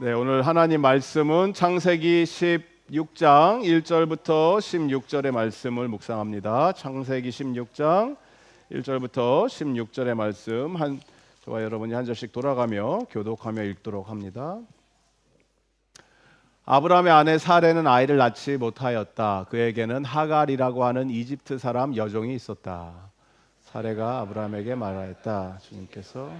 네, 오늘 하나님 말씀은 창세기 16장 1절부터 16절의 말씀을 묵상합니다. 창세기 16장 1절부터 16절의 말씀 저와 여러분이 한 절씩 돌아가며 교독하며 읽도록 합니다. 아브라함의 아내 사레는 아이를 낳지 못하였다. 그에게는 하갈이라고 하는 이집트 사람 여종이 있었다. 사레가 아브라함에게 말하였다. 주님께서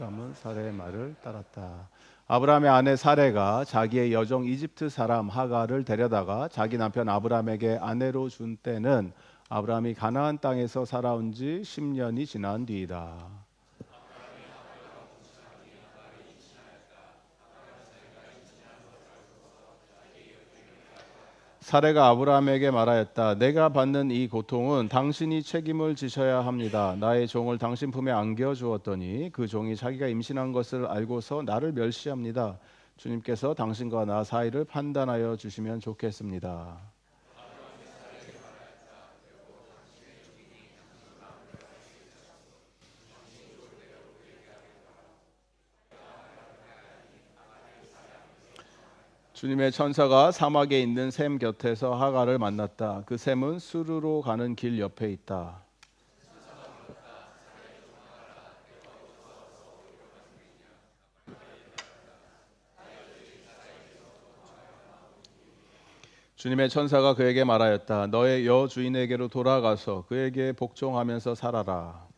아브라함은 사레의 말을 따랐다. 아브라함의 아내 사레가 자기의 여종 이집트 사람 하갈을 데려다가 자기 남편 아브라함에게 아내로 준 때는 아브라함이 가나안 땅에서 살아온 지 10년이 지난 뒤이다. 사레가 아브라함에게 말하였다. 내가 받는 이 고통은 당신이 책임을 지셔야 합니다. 나의 종을 당신 품에 안겨 주었더니 그 종이 자기가 임신한 것을 알고서 나를 멸시합니다. 주님께서 당신과 나 사이를 판단하여 주시면 좋겠습니다. 주님의 천사가 사막에 있는 샘 곁에서 하갈을 만났다. 그 샘은 수르로 가는 길 옆에 있다. 주님의 천사가 그에게 말하였다. 너의 여주인에게로 돌아가서 그에게 복종하면서 살아라.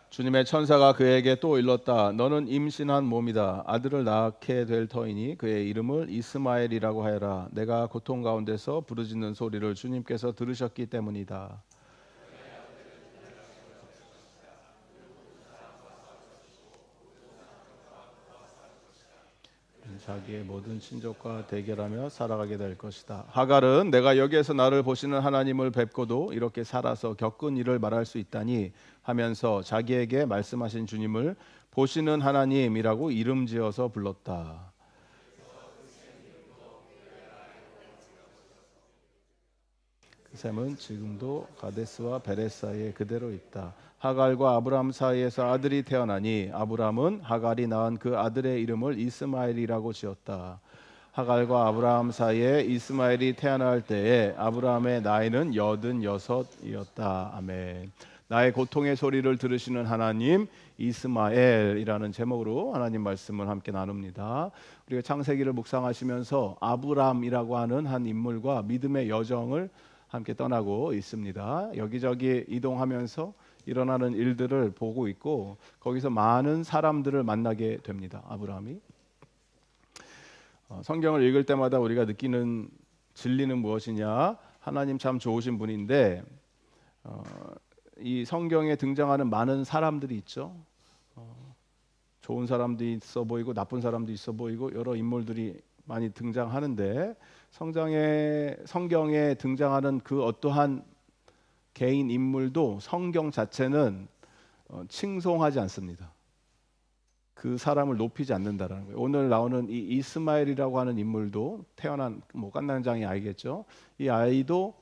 주님의 천사가 그에게 또 일렀다. 너는 임신한 몸이다. 아들을 낳게 될 터이니 그의 이름을 이스마엘이라고 하여라. 내가 고통 가운데서 부르짖는 소리를 주님께서 들으셨기 때문이다. 자기의 모든 친족과 대결하며 살아가게 될 것이다. 하갈은 내가 여기에서 나를 보시는 하나님을 뵙고도 이렇게 살아서 겪은 일을 말할 수 있다니 하면서 자기에게 말씀하신 주님을 보시는 하나님이라고 이름지어서 불렀다. 그 샘은 지금도 가데스와 베레스 사이에 그대로 있다. 하갈과 아브라함 사이에서 아들이 태어나니 아브라함은 하갈이 낳은 그 아들의 이름을 이스마엘이라고 지었다. 하갈과 아브라함 사이에 이스마엘이 태어날 때에 아브라함의 나이는 86이었다. 아멘. 나의 고통의 소리를 들으시는 하나님, 이스마엘이라는 제목으로 하나님 말씀을 함께 나눕니다. 우리가 창세기를 묵상하시면서 아브람이라고 하는 한 인물과 믿음의 여정을 함께 떠나고 있습니다. 여기저기 이동하면서 일어나는 일들을 보고 있고 거기서 많은 사람들을 만나게 됩니다. 아브라함이 성경을 읽을 때마다 우리가 느끼는 진리는 무엇이냐? 하나님 참 좋으신 분인데 이 성경에 등장하는 많은 사람들이 있죠. 좋은 사람도 있어 보이고 나쁜 사람도 있어 보이고 여러 인물들이 많이 등장하는데 성경에 등장하는 그 어떠한 개인 인물도 성경 자체는 칭송하지 않습니다. 그 사람을 높이지 않는다라는 거예요. 오늘 나오는 이 이스마엘이라고 하는 인물도 태어난 깐난장이 아이겠죠. 이 아이도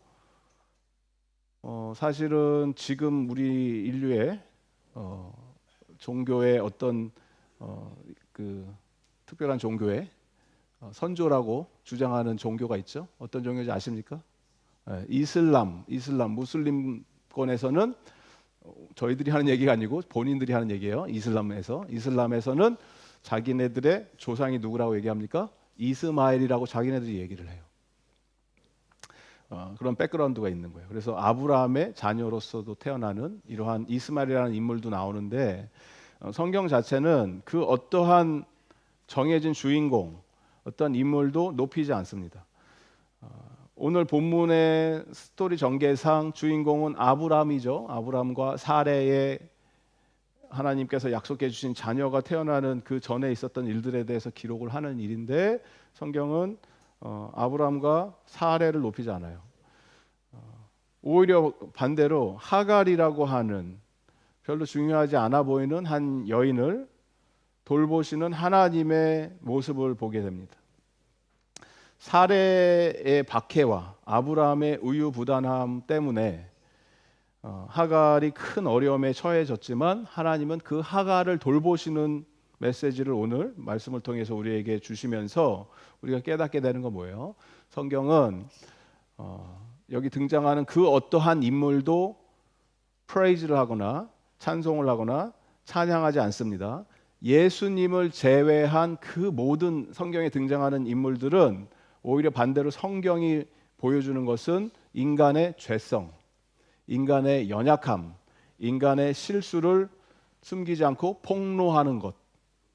사실은 지금 우리 인류의 종교의 어떤 그 특별한 종교의 선조라고 주장하는 종교가 있죠. 어떤 종교인지 아십니까? 이슬람 무슬림권에서는 저희들이 하는 얘기가 아니고 본인들이 하는 얘기예요. 이슬람에서는 자기네들의 조상이 누구라고 얘기합니까? 이스마엘이라고 자기네들이 얘기를 해요. 그런 백그라운드가 있는 거예요. 그래서 아브라함의 자녀로서도 태어나는 이러한 이스마엘이라는 인물도 나오는데 성경 자체는 그 어떠한 정해진 주인공 어떤 인물도 높이지 않습니다. 오늘 본문의 스토리 전개상 주인공은 아브람이죠. 아브람과 사레의 하나님께서 약속해 주신 자녀가 태어나는 그 전에 있었던 일들에 대해서 기록을 하는 일인데 성경은 아브람과 사레를 높이지 않아요. 오히려 반대로 하갈이라고 하는 별로 중요하지 않아 보이는 한 여인을 돌보시는 하나님의 모습을 보게 됩니다. 사레의 박해와 아브라함의 우유부단함 때문에 하갈이 큰 어려움에 처해졌지만 하나님은 그 하갈을 돌보시는 메시지를 오늘 말씀을 통해서 우리에게 주시면서 우리가 깨닫게 되는 건 뭐예요? 성경은 여기 등장하는 그 어떠한 인물도 프레이즈를 하거나 찬송을 하거나 찬양하지 않습니다. 예수님을 제외한 그 모든 성경에 등장하는 인물들은 오히려 반대로 성경이 보여주는 것은 인간의 죄성, 인간의 연약함, 인간의 실수를 숨기지 않고 폭로하는 것,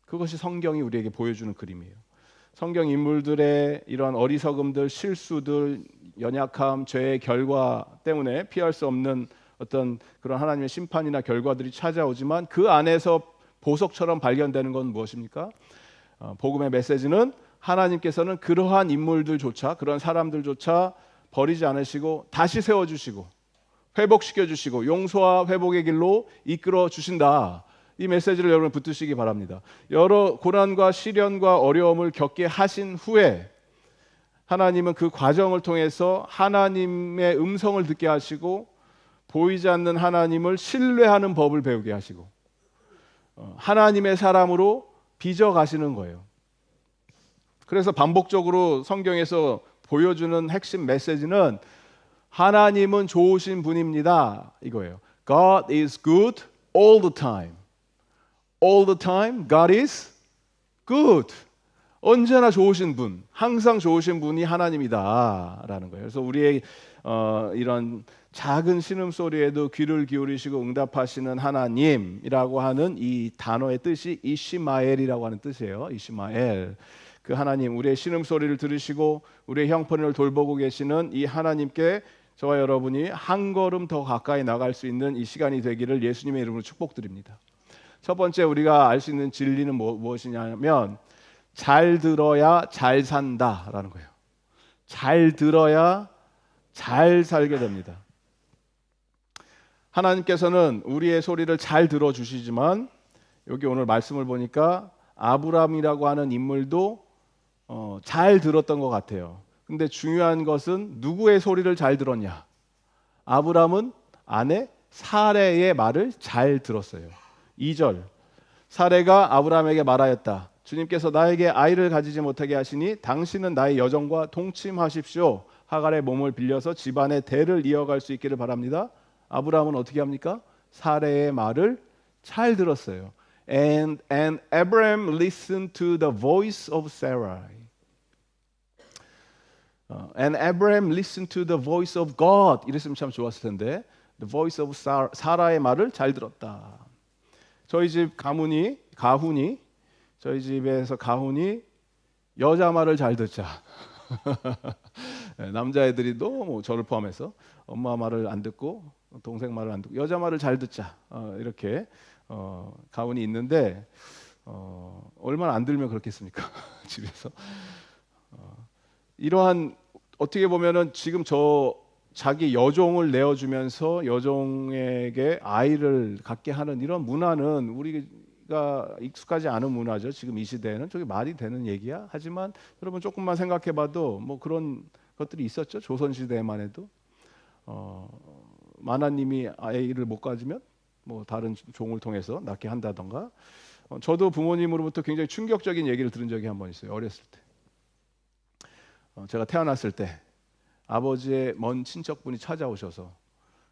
그것이 성경이 우리에게 보여주는 그림이에요. 성경 인물들의 이러한 어리석음들, 실수들, 연약함, 죄의 결과 때문에 피할 수 없는 어떤 그런 하나님의 심판이나 결과들이 찾아오지만 그 안에서 보석처럼 발견되는 건 무엇입니까? 복음의 메시지는 하나님께서는 그러한 인물들조차, 그런 사람들조차 버리지 않으시고 다시 세워주시고 회복시켜주시고 용서와 회복의 길로 이끌어 주신다. 이 메시지를 여러분 붙드시기 바랍니다. 여러 고난과 시련과 어려움을 겪게 하신 후에 하나님은 그 과정을 통해서 하나님의 음성을 듣게 하시고 보이지 않는 하나님을 신뢰하는 법을 배우게 하시고 하나님의 사람으로 빚어 가시는 거예요. 그래서 반복적으로 성경에서 보여주는 핵심 메시지는 하나님은 좋으신 분입니다. 이거예요. God is good all the time. All the time, God is good. 언제나 좋으신 분, 항상 좋으신 분이 하나님이다라는 거예요. 그래서 우리의 이런 작은 신음소리에도 귀를 기울이시고 응답하시는 하나님이라고 하는 이 단어의 뜻이 이시마엘이라고 하는 뜻이에요. 이시마엘. 그 하나님, 우리의 신음소리를 들으시고 우리의 형편을 돌보고 계시는 이 하나님께 저와 여러분이 한 걸음 더 가까이 나갈 수 있는 이 시간이 되기를 예수님의 이름으로 축복드립니다. 첫 번째 우리가 알 수 있는 진리는 무엇이냐면 잘 들어야 잘 산다라는 거예요. 잘 들어야 잘 살게 됩니다. 하나님께서는 우리의 소리를 잘 들어주시지만 여기 오늘 말씀을 보니까 아브라함이라고 하는 인물도 잘 들었던 것 같아요. 근데 중요한 것은 누구의 소리를 잘 들었냐? 아브라함은 아내 사레의 말을 잘 들었어요. 2절 사레가 아브라함에게 말하였다. 주님께서 나에게 아이를 가지지 못하게 하시니 당신은 나의 여정과 동침하십시오. 하갈의 몸을 빌려서 집안의 대를 이어갈 수 있기를 바랍니다. 아브라함은 어떻게 합니까? 사레의 말을 잘 들었어요. And Abraham listened to the voice of Sarai. And Abraham listened to the voice of God. 이랬으면 참 좋았을 텐데 the voice of 사라의 말을 잘 들었다. 저희 집 가훈이 저희 집에서 가훈이 여자 말을 잘 듣자. 남자애들이 너무 저를 포함해서 엄마 말을 안 듣고 동생 말을 안 듣고 여자 말을 잘 듣자. 이렇게 가훈이 있는데 얼마나 안 들면 그렇겠습니까? 집에서 이러한 어떻게 보면은 지금 자기 여종을 내어주면서 여종에게 아이를 갖게 하는 이런 문화는 우리가 익숙하지 않은 문화죠. 지금 이 시대에는 저게 말이 되는 얘기야. 하지만 여러분 조금만 생각해봐도 뭐 그런 것들이 있었죠. 조선 시대에만 해도 마나님이 아이를 못 가지면 뭐 다른 종을 통해서 낳게 한다던가. 저도 부모님으로부터 굉장히 충격적인 얘기를 들은 적이 한 번 있어요. 어렸을 때. 제가 태어났을 때 아버지의 먼 친척분이 찾아오셔서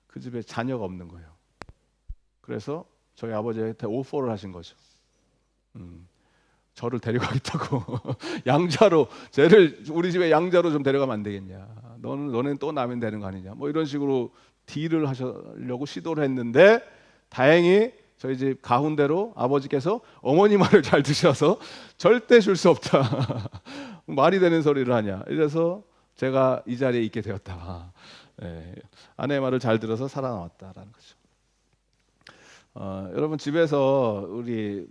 그 집에 자녀가 없는 거예요. 그래서 저희 아버지한테 오퍼를 하신 거죠. 저를 데려가겠다고 양자로 쟤를 우리 집에 양자로 좀 데려가면 안 되겠냐. 너는 또 나면 되는 거 아니냐. 뭐 이런 식으로 딜을 하려고 시도를 했는데 다행히 저희 집 가훈대로 아버지께서 어머니 말을 잘 드셔서 절대 줄 수 없다. 말이 되는 소리를 하냐. 이래서 제가 이 자리에 있게 되었다. 아내의 말을 잘 들어서 살아남았다라는 거죠. 여러분 집에서 우리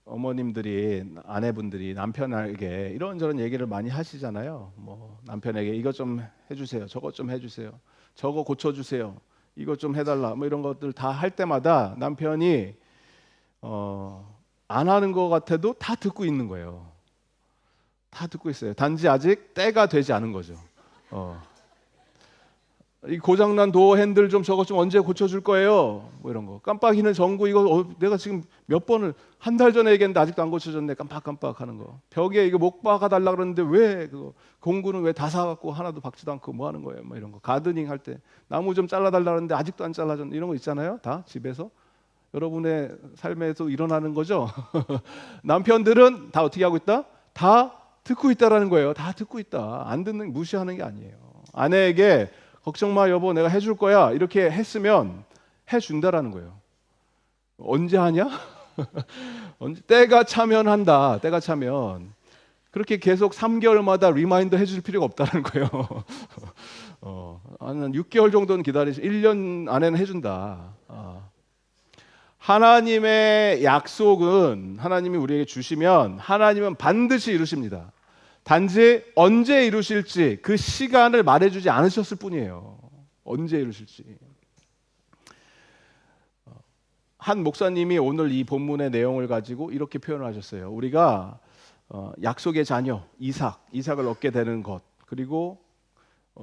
어머님들이 아내분들이 남편에게 이런저런 얘기를 많이 하시잖아요. 뭐 남편에게 이것 좀 해주세요. 저것 좀 해주세요. 저거 고쳐주세요. 이것 좀 해달라. 뭐 이런 것들 다 할 때마다 남편이 안 하는 것 같아도 다 듣고 있는 거예요. 다 듣고 있어요. 단지 아직 때가 되지 않은 거죠. 이 고장난 도어 핸들 좀 저것 좀 언제 고쳐줄 거예요? 뭐 이런 거. 깜빡이는 전구 이거 내가 지금 몇 번을 한 달 전에 얘기했는데 아직도 안 고쳐졌네. 깜빡깜빡 하는 거. 벽에 이거 못 박아 달라 그러는데 왜 그거 공구는 왜 다 사갖고 하나도 박지도 않고 뭐 하는 거예요? 뭐 이런 거. 가드닝 할 때 나무 좀 잘라 달라 그러는데 아직도 안 잘라졌네. 이런 거 있잖아요. 다 집에서. 여러분의 삶에서 일어나는 거죠. 남편들은 다 어떻게 하고 있다? 다 듣고 있다라는 거예요. 다 듣고 있다. 안 듣는 무시하는 게 아니에요. 아내에게 걱정 마 여보 내가 해줄 거야 이렇게 했으면 해준다라는 거예요. 언제 하냐? 언제 때가 차면 한다. 때가 차면 그렇게 계속 3개월마다 리마인더 해줄 필요가 없다는 거예요. 한 6개월 정도는 기다리시 1년 안에는 해준다. 하나님의 약속은 하나님이 우리에게 주시면 하나님은 반드시 이루십니다. 단지 언제 이루실지 그 시간을 말해주지 않으셨을 뿐이에요. 언제 이루실지. 한 목사님이 오늘 이 본문의 내용을 가지고 이렇게 표현을 하셨어요. 우리가 약속의 자녀 이삭을 얻게 되는 것 그리고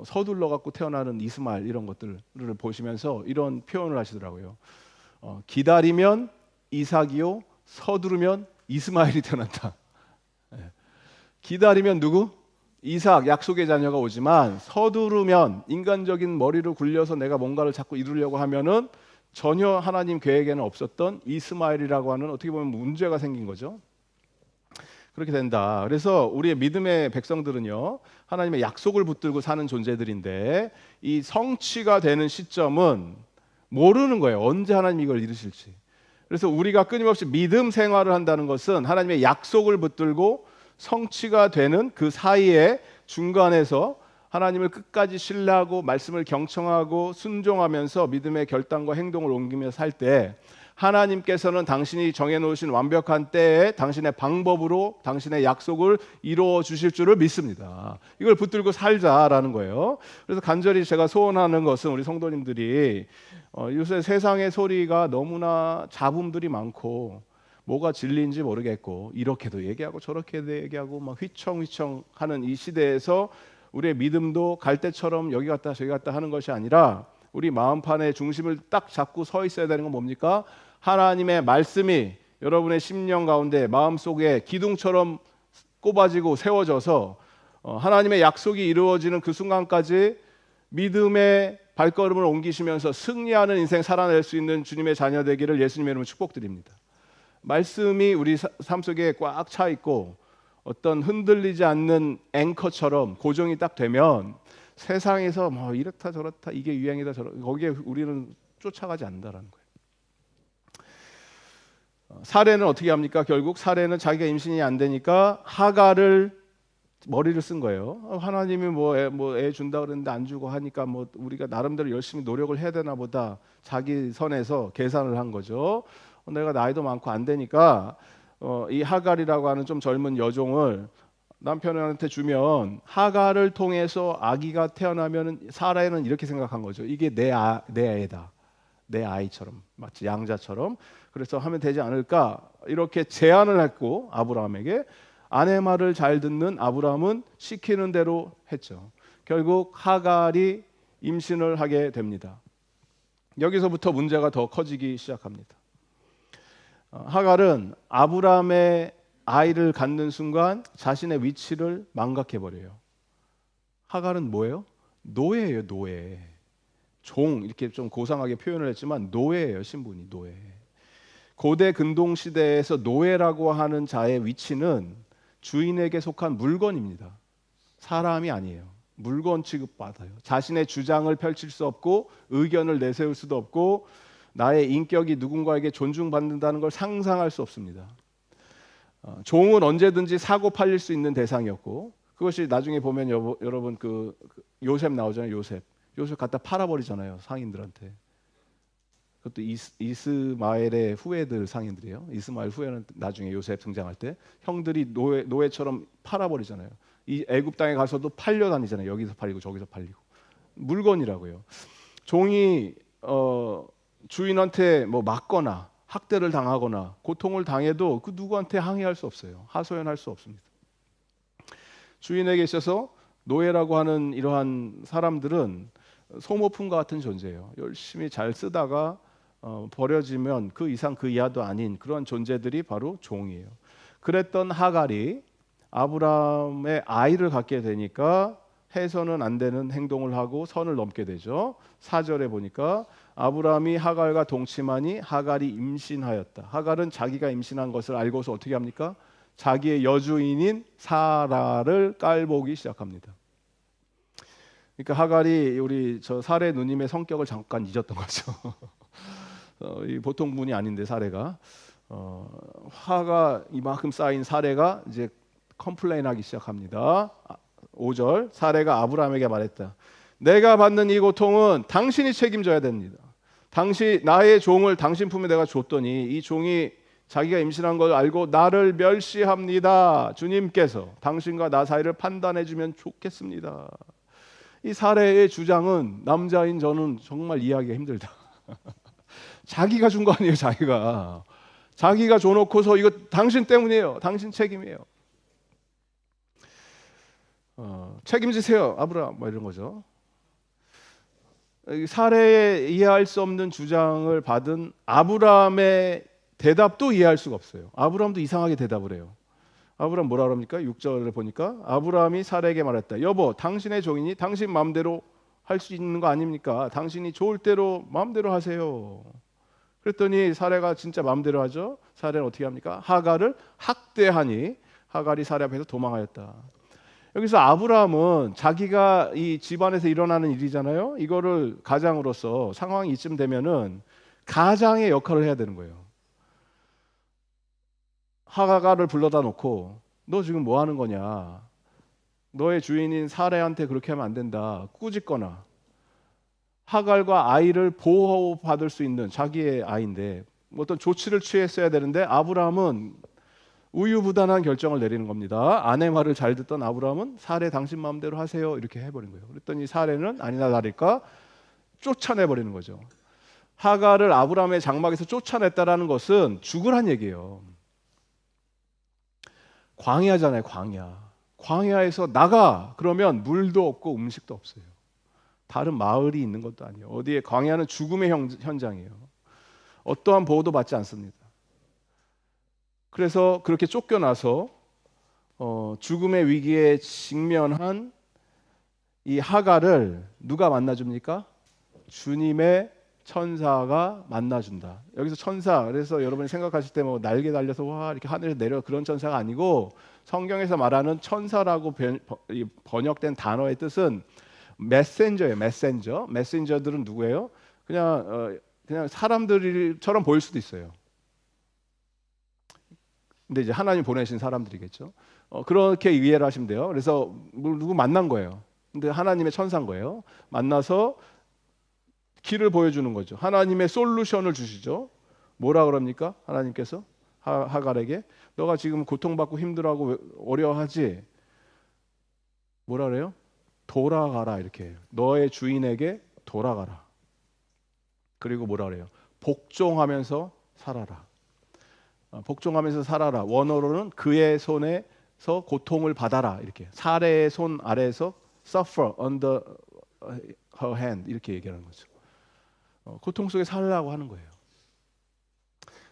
서둘러 갖고 태어나는 이스마엘 이런 것들을 보시면서 이런 표현을 하시더라고요. 기다리면 이삭이요 서두르면 이스마엘이 태어난다. 기다리면 누구? 이삭 약속의 자녀가 오지만 서두르면 인간적인 머리를 굴려서 내가 뭔가를 자꾸 이루려고 하면은 전혀 하나님 계획에는 없었던 이스마엘이라고 하는 어떻게 보면 문제가 생긴 거죠. 그렇게 된다. 그래서 우리의 믿음의 백성들은요 하나님의 약속을 붙들고 사는 존재들인데 이 성취가 되는 시점은 모르는 거예요. 언제 하나님 이걸 이루실지. 그래서 우리가 끊임없이 믿음 생활을 한다는 것은 하나님의 약속을 붙들고 성취가 되는 그 사이에 중간에서 하나님을 끝까지 신뢰하고 말씀을 경청하고 순종하면서 믿음의 결단과 행동을 옮기며 살 때 하나님께서는 당신이 정해놓으신 완벽한 때에 당신의 방법으로 당신의 약속을 이루어 주실 줄을 믿습니다. 이걸 붙들고 살자라는 거예요. 그래서 간절히 제가 소원하는 것은 우리 성도님들이 요새 세상의 소리가 너무나 잡음들이 많고 뭐가 진리인지 모르겠고 이렇게도 얘기하고 저렇게도 얘기하고 막 휘청휘청 하는 이 시대에서 우리의 믿음도 갈대처럼 여기 갔다 저기 갔다 하는 것이 아니라 우리 마음판의 중심을 딱 잡고 서 있어야 되는 건 뭡니까? 하나님의 말씀이 여러분의 심령 가운데 마음속에 기둥처럼 꼽아지고 세워져서 하나님의 약속이 이루어지는 그 순간까지 믿음의 발걸음을 옮기시면서 승리하는 인생 살아낼 수 있는 주님의 자녀 되기를 예수님의 이름으로 축복드립니다. 말씀이 우리 삶 속에 꽉 차 있고 어떤 흔들리지 않는 앵커처럼 고정이 딱 되면 세상에서 뭐 이렇다 저렇다 이게 유행이다 저렇다 거기에 우리는 쫓아가지 않는다라는 거예요. 사례는 어떻게 합니까? 결국 사례는 자기가 임신이 안 되니까 하갈을 머리를 쓴 거예요. 하나님이 뭐 애 준다 그랬는데 안 주고 하니까 뭐 우리가 나름대로 열심히 노력을 해야 되나 보다 자기 선에서 계산을 한 거죠. 내가 나이도 많고 안 되니까 이 하갈이라고 하는 좀 젊은 여종을 남편한테 주면 하갈을 통해서 아기가 태어나면 사라는 이렇게 생각한 거죠. 이게 내 애다. 내 아이처럼 마치 양자처럼 그래서 하면 되지 않을까 이렇게 제안을 했고 아브라함에게 아내 말을 잘 듣는 아브라함은 시키는 대로 했죠. 결국 하갈이 임신을 하게 됩니다. 여기서부터 문제가 더 커지기 시작합니다. 하갈은 아브라함의 아이를 갖는 순간 자신의 위치를 망각해버려요. 하갈은 뭐예요? 노예예요. 노예. 종 이렇게 좀 고상하게 표현을 했지만 노예예요. 신분이 노예. 고대 근동 시대에서 노예라고 하는 자의 위치는 주인에게 속한 물건입니다. 사람이 아니에요. 물건 취급받아요. 자신의 주장을 펼칠 수 없고 의견을 내세울 수도 없고 나의 인격이 누군가에게 존중받는다는 걸 상상할 수 없습니다. 종은 언제든지 사고 팔릴 수 있는 대상이었고 그것이 나중에 보면 여러분 그 요셉 나오잖아요. 요셉 갖다 팔아버리잖아요. 상인들한테. 그것도 이스마엘의 후예들 상인들이에요. 이스마엘 후예는 나중에 요셉 등장할 때 형들이 노예처럼 팔아버리잖아요. 이 애굽 땅에 가서도 팔려 다니잖아요. 여기서 팔리고 저기서 팔리고 물건이라고요. 종이 주인한테 뭐 맞거나 학대를 당하거나 고통을 당해도 그 누구한테 항의할 수 없어요. 하소연할 수 없습니다. 주인에게 있어서 노예라고 하는 이러한 사람들은 소모품과 같은 존재예요. 열심히 잘 쓰다가 버려지면 그 이상 그 이하도 아닌 그런 존재들이 바로 종이에요. 그랬던 하갈이 아브라함의 아이를 갖게 되니까 해서는 안 되는 행동을 하고 선을 넘게 되죠. 4절에 보니까 아브라함이 하갈과 동침하니 하갈이 임신하였다. 하갈은 자기가 임신한 것을 알고서 어떻게 합니까? 자기의 여주인인 사라를 깔보기 시작합니다. 그러니까 하갈이 우리 저 사레 누님의 성격을 잠깐 잊었던 거죠. 이 보통 분이 아닌데 사레가 화가 이만큼 쌓인 사레가 이제 컴플레인하기 시작합니다. 5절 사레가 아브라함에게 말했다. 내가 받는 이 고통은 당신이 책임져야 됩니다. 당신 나의 종을 당신 품에 내가 줬더니 이 종이 자기가 임신한 걸 알고 나를 멸시합니다. 주님께서 당신과 나 사이를 판단해 주면 좋겠습니다. 이 사례의 주장은 남자인 저는 정말 이해하기가 힘들다. 자기가 준 거 아니에요. 자기가 줘놓고서 이거 당신 때문이에요. 당신 책임이에요. 책임지세요 아브라함 뭐 이런 거죠. 사례에 이해할 수 없는 주장을 받은 아브라함의 대답도 이해할 수가 없어요. 아브라함도 이상하게 대답을 해요. 아브라함 뭐라 그럽니까? 6절을 보니까 아브라함이 사례에게 말했다. 여보, 당신의 종이니 당신 마음대로 할 수 있는 거 아닙니까? 당신이 좋을 대로 마음대로 하세요. 그랬더니 사례가 진짜 마음대로 하죠. 사례는 어떻게 합니까? 하갈을 학대하니 하갈이 사례 앞에서 도망하였다. 여기서 아브라함은 자기가 이 집안에서 일어나는 일이잖아요. 이거를 가장으로서 상황이 이쯤 되면은 가장의 역할을 해야 되는 거예요. 하갈을 불러다 놓고 너 지금 뭐 하는 거냐? 너의 주인인 사레한테 그렇게 하면 안 된다. 꾸짖거나 하갈과 아이를 보호받을 수 있는 자기의 아이인데 어떤 조치를 취했어야 되는데 아브라함은 우유부단한 결정을 내리는 겁니다. 아내 말을 잘 듣던 아브라함은 사레 당신 마음대로 하세요 이렇게 해버린 거예요. 그랬더니 사레는 아니나 다를까 쫓아내버리는 거죠. 하갈을 아브라함의 장막에서 쫓아냈다라는 것은 죽으란 얘기예요. 광야잖아요. 광야에서 나가 그러면 물도 없고 음식도 없어요. 다른 마을이 있는 것도 아니에요. 어디에 광야는 죽음의 현장이에요. 어떠한 보호도 받지 않습니다. 그래서 그렇게 쫓겨나서 죽음의 위기에 직면한 이 하갈을 누가 만나줍니까? 주님의 천사가 만나준다. 여기서 천사, 그래서 여러분이 생각하실 때 뭐 날개 달려서 와 이렇게 하늘에 내려 그런 천사가 아니고 성경에서 말하는 천사라고 번역된 단어의 뜻은 메신저예요. 메신저들은 누구예요? 그냥 사람들처럼 보일 수도 있어요. 근데 이제 하나님 보내신 사람들이겠죠. 그렇게 이해를 하시면 돼요. 그래서 누구 만난 거예요. 근데 하나님의 천사인 거예요. 만나서 길을 보여주는 거죠. 하나님의 솔루션을 주시죠. 뭐라 그럽니까? 하나님께서 하갈에게 너가 지금 고통받고 힘들어하고 어려워하지? 뭐라 그래요? 돌아가라 이렇게. 너의 주인에게 돌아가라. 그리고 뭐라 그래요? 복종하면서 살아라. 복종하면서 살아라. 원어로는 그의 손에서 고통을 받아라 이렇게. 사례의 손 아래에서 suffer under her hand 이렇게 얘기하는 거죠. 고통 속에 살라고 하는 거예요.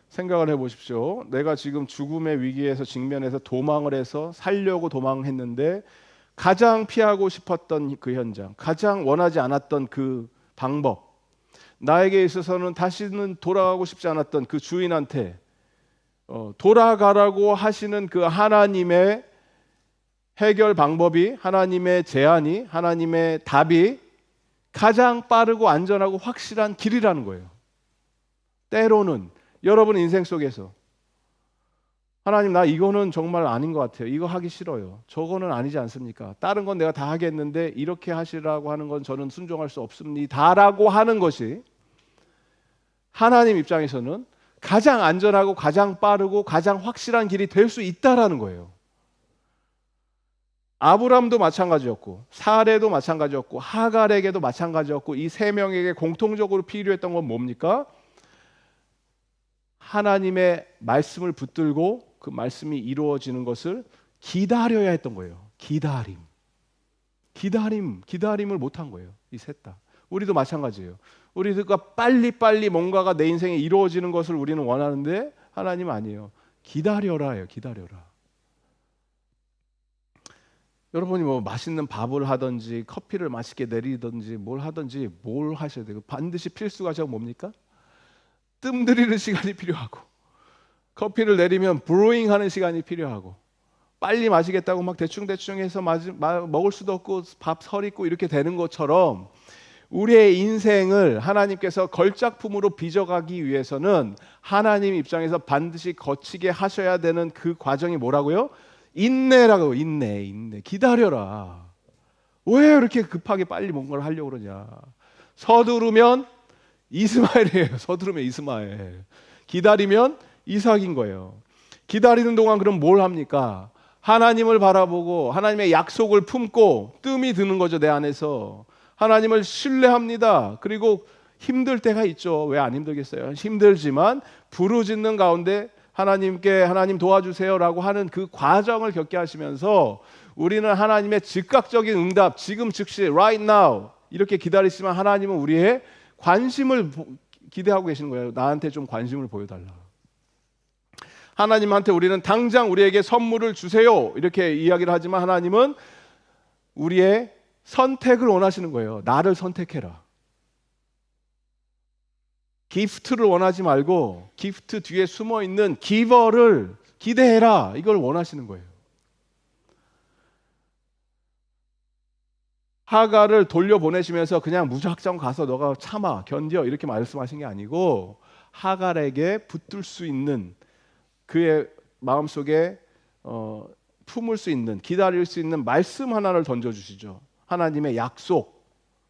생각을 해보십시오. 내가 지금 죽음의 위기에서 직면해서 도망을 해서 살려고 도망했는데 가장 피하고 싶었던 그 현장, 가장 원하지 않았던 그 방법, 나에게 있어서는 다시는 돌아가고 싶지 않았던 그 주인한테 돌아가라고 하시는 그 하나님의 해결 방법이, 하나님의 제안이, 하나님의 답이 가장 빠르고 안전하고 확실한 길이라는 거예요. 때로는 여러분 인생 속에서 하나님 나 이거는 정말 아닌 것 같아요. 이거 하기 싫어요. 저거는 아니지 않습니까? 다른 건 내가 다 하겠는데 이렇게 하시라고 하는 건 저는 순종할 수 없습니다 라고 하는 것이 하나님 입장에서는 가장 안전하고 가장 빠르고 가장 확실한 길이 될 수 있다라는 거예요. 아브람도 마찬가지였고 사레도 마찬가지였고 하갈에게도 마찬가지였고 이 세 명에게 공통적으로 필요했던 건 뭡니까? 하나님의 말씀을 붙들고 그 말씀이 이루어지는 것을 기다려야 했던 거예요. 기다림을 못한 거예요. 이 셋 다. 우리도 마찬가지예요. 우리가 빨리빨리 뭔가가 내 인생에 이루어지는 것을 우리는 원하는데 하나님 아니에요. 기다려라예요. 기다려라. 여러분이 뭐 맛있는 밥을 하든지 커피를 맛있게 내리든지 뭘 하든지 뭘 하셔야 돼요. 반드시 필수가 저 뭡니까? 뜸 들이는 시간이 필요하고, 커피를 내리면 브루잉 하는 시간이 필요하고, 빨리 마시겠다고 막 대충 해서 먹을 수도 없고 밥 서리고 이렇게 되는 것처럼 우리의 인생을 하나님께서 걸작품으로 빚어가기 위해서는 하나님 입장에서 반드시 거치게 하셔야 되는 그 과정이 뭐라고요? 인내라고. 인내. 기다려라. 왜 이렇게 급하게 빨리 뭔가를 하려고 그러냐? 서두르면 이스마엘이에요. 서두르면 이스마엘. 기다리면 이삭인 거예요. 기다리는 동안 그럼 뭘 합니까? 하나님을 바라보고 하나님의 약속을 품고 뜸이 드는 거죠. 내 안에서 하나님을 신뢰합니다. 그리고 힘들 때가 있죠. 왜 안 힘들겠어요? 힘들지만 부르짖는 가운데 하나님께 하나님 도와주세요라고 하는 그 과정을 겪게 하시면서 우리는 하나님의 즉각적인 응답, 지금 즉시 right now 이렇게 기다리시면 하나님은 우리의 관심을 기대하고 계시는 거예요. 나한테 좀 관심을 보여달라. 하나님한테 우리는 당장 우리에게 선물을 주세요 이렇게 이야기를 하지만 하나님은 우리의 선택을 원하시는 거예요. 나를 선택해라. 기프트를 원하지 말고 기프트 뒤에 숨어있는 기버를 기대해라. 이걸 원하시는 거예요. 하갈을 돌려보내시면서 그냥 무작정 가서 너가 참아 견뎌 이렇게 말씀하신 게 아니고 하갈에게 붙들 수 있는 그의 마음속에 품을 수 있는 기다릴 수 있는 말씀 하나를 던져주시죠. 하나님의 약속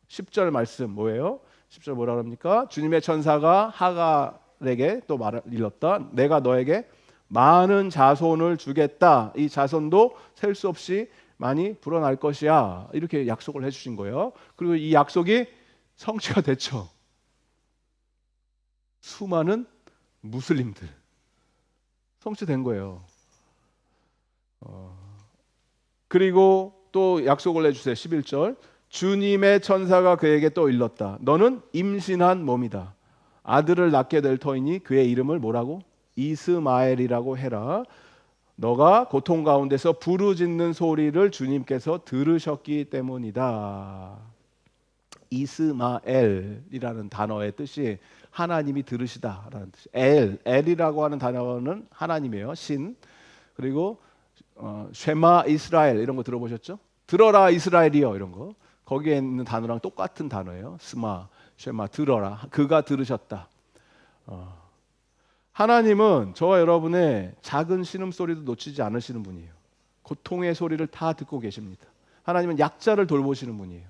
10절 말씀 뭐예요? 10절 뭐라 그럽니까? 주님의 천사가 하갈에게 또 말을 일렀다. 내가 너에게 많은 자손을 주겠다. 이 자손도 셀 수 없이 많이 불어날 것이야. 이렇게 약속을 해주신 거예요. 그리고 이 약속이 성취가 됐죠. 수많은 무슬림들 성취된 거예요. 그리고 또 약속을 해주세요. 11절 주님의 천사가 그에게 또 일렀다. 너는 임신한 몸이다. 아들을 낳게 될 터이니 그의 이름을 뭐라고? 이스마엘이라고 해라. 너가 고통 가운데서 부르짖는 소리를 주님께서 들으셨기 때문이다. 이스마엘이라는 단어의 뜻이 하나님이 들으시다라는 뜻. 엘이라고 하는 단어는 하나님이에요. 신. 그리고 쉐마 이스라엘 이런 거 들어보셨죠? 들어라 이스라엘이여 이런 거. 거기에 있는 단어랑 똑같은 단어예요. 스마, 쉐마 들어라. 그가 들으셨다. 하나님은 저와 여러분의 작은 신음소리도 놓치지 않으시는 분이에요. 고통의 소리를 다 듣고 계십니다. 하나님은 약자를 돌보시는 분이에요.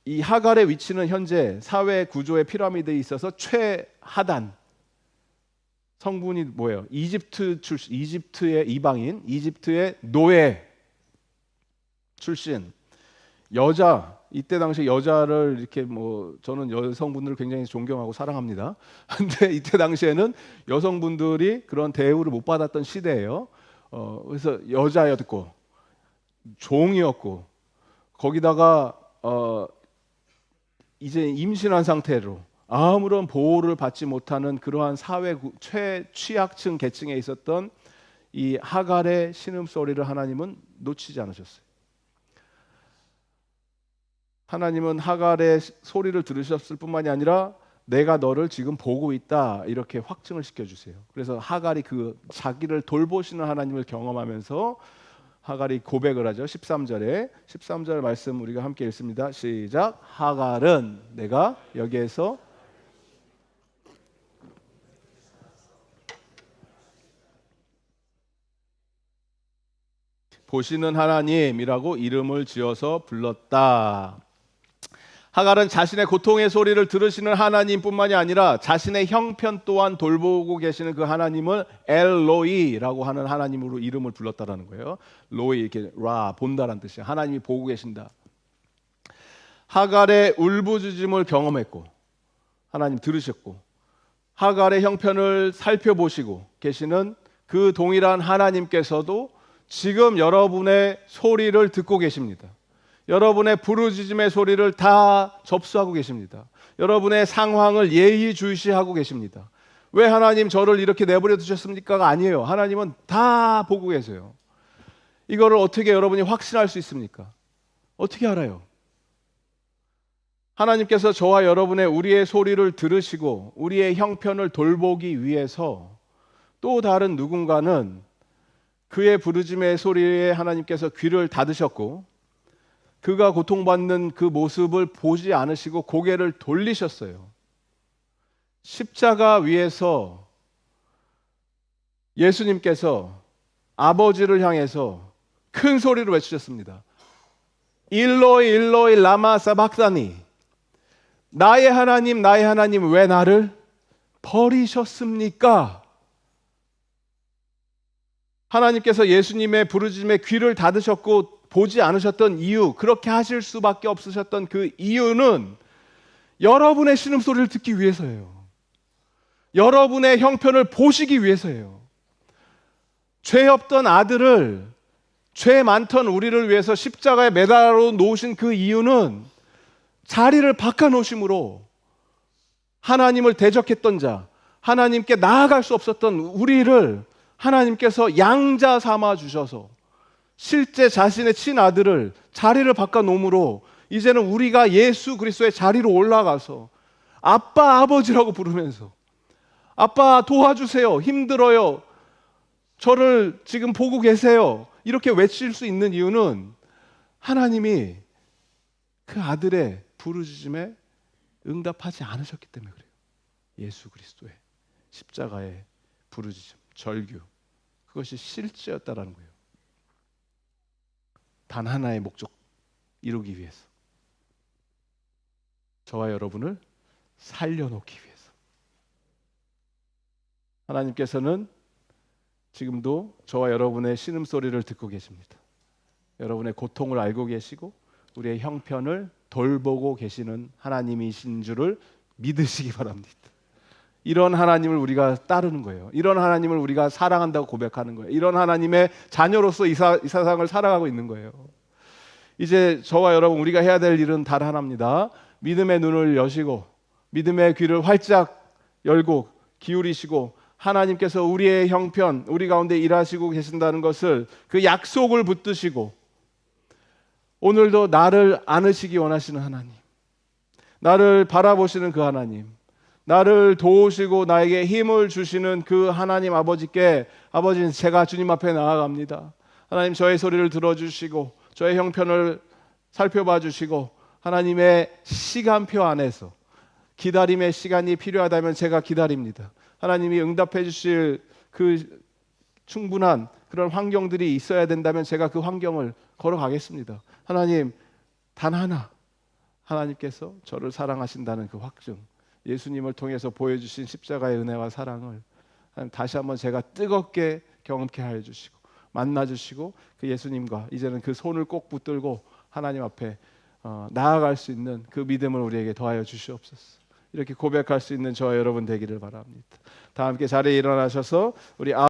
이 하갈의 위치는 현재 사회 구조의 피라미드에 있어서 최하단. 성분이 뭐예요? 이집트의 이방인, 이집트의 노예 출신. 여자, 이때 당시 여자를 이렇게 저는 여성분들을 굉장히 존경하고 사랑합니다. 근데 이때 당시에는 여성분들이 그런 대우를 못 받았던 시대예요. 그래서 여자였고 종이었고 거기다가 이제 임신한 상태로 아무런 보호를 받지 못하는 그러한 사회 최취약층 계층에 있었던 이 하갈의 신음소리를 하나님은 놓치지 않으셨어요. 하나님은 하갈의 소리를 들으셨을 뿐만이 아니라 내가 너를 지금 보고 있다 이렇게 확증을 시켜주세요. 그래서 하갈이 그 자기를 돌보시는 하나님을 경험하면서 하갈이 고백을 하죠. 13절 말씀 우리가 함께 읽습니다. 시작. 하갈은 내가 여기에서 보시는 하나님이라고 이름을 지어서 불렀다. 하갈은 자신의 고통의 소리를 들으시는 하나님뿐만이 아니라 자신의 형편 또한 돌보고 계시는 그 하나님을 엘로이라고 하는 하나님으로 이름을 불렀다라는 거예요. 로이 이렇게 라 본다라는 뜻이에요. 하나님이 보고 계신다. 하갈의 울부짖음을 경험했고 하나님 들으셨고 하갈의 형편을 살펴보시고 계시는 그 동일한 하나님께서도 지금 여러분의 소리를 듣고 계십니다. 여러분의 부르짖음의 소리를 다 접수하고 계십니다. 여러분의 상황을 예의주시하고 계십니다. 왜 하나님 저를 이렇게 내버려 두셨습니까가 아니에요. 하나님은 다 보고 계세요. 이거를 어떻게 여러분이 확신할 수 있습니까? 어떻게 알아요? 하나님께서 저와 여러분의 우리의 소리를 들으시고 우리의 형편을 돌보기 위해서 또 다른 누군가는 그의 부르짖음의 소리에 하나님께서 귀를 닫으셨고 그가 고통받는 그 모습을 보지 않으시고 고개를 돌리셨어요. 십자가 위에서 예수님께서 아버지를 향해서 큰 소리로 외치셨습니다. 일로이 일로이 라마 사박사니, 나의 하나님 왜 나를 버리셨습니까? 하나님께서 예수님의 부르짖음에 귀를 닫으셨고 보지 않으셨던 이유, 그렇게 하실 수밖에 없으셨던 그 이유는 여러분의 신음소리를 듣기 위해서예요. 여러분의 형편을 보시기 위해서예요. 죄 없던 아들을, 죄 많던 우리를 위해서 십자가에 매달아 놓으신 그 이유는 자리를 바꿔놓으심으로 하나님을 대적했던 자, 하나님께 나아갈 수 없었던 우리를 하나님께서 양자 삼아 주셔서 실제 자신의 친아들을 자리를 바꿔놓음으로 이제는 우리가 예수 그리스도의 자리로 올라가서 아빠 아버지라고 부르면서 아빠 도와주세요, 힘들어요, 저를 지금 보고 계세요, 이렇게 외칠 수 있는 이유는 하나님이 그 아들의 부르짖음에 응답하지 않으셨기 때문에 그래요. 예수 그리스도의 십자가의 부르짖음, 절규, 그것이 실제였다라는 거예요. 단 하나의 목적 이루기 위해서, 저와 여러분을 살려놓기 위해서. 하나님께서는 지금도 저와 여러분의 신음소리를 듣고 계십니다. 여러분의 고통을 알고 계시고 우리의 형편을 돌보고 계시는 하나님이신 줄을 믿으시기 바랍니다. 이런 하나님을 우리가 따르는 거예요. 이런 하나님을 우리가 사랑한다고 고백하는 거예요. 이런 하나님의 자녀로서 이 세상을 살아가고 있는 거예요. 이제 저와 여러분 우리가 해야 될 일은 단 하나입니다. 믿음의 눈을 여시고 믿음의 귀를 활짝 열고 기울이시고 하나님께서 우리의 형편, 우리 가운데 일하시고 계신다는 것을, 그 약속을 붙드시고 오늘도 나를 안으시기 원하시는 하나님, 나를 바라보시는 그 하나님, 나를 도우시고 나에게 힘을 주시는 그 하나님 아버지께, 아버지는 제가 주님 앞에 나아갑니다. 하나님 저의 소리를 들어주시고 저의 형편을 살펴봐 주시고 하나님의 시간표 안에서 기다림의 시간이 필요하다면 제가 기다립니다. 하나님이 응답해 주실 그 충분한 그런 환경들이 있어야 된다면 제가 그 환경을 걸어가겠습니다. 하나님, 단 하나, 하나님께서 저를 사랑하신다는 그 확증, 예수님을 통해서 보여주신 십자가의 은혜와 사랑을 다시 한번 제가 뜨겁게 경험케 하여 주시고 만나 주시고 그 예수님과 이제는 그 손을 꼭 붙들고 하나님 앞에 나아갈 수 있는 그 믿음을 우리에게 더하여 주시옵소서. 이렇게 고백할 수 있는 저와 여러분 되기를 바랍니다. 다 함께 자리에 일어나셔서 우리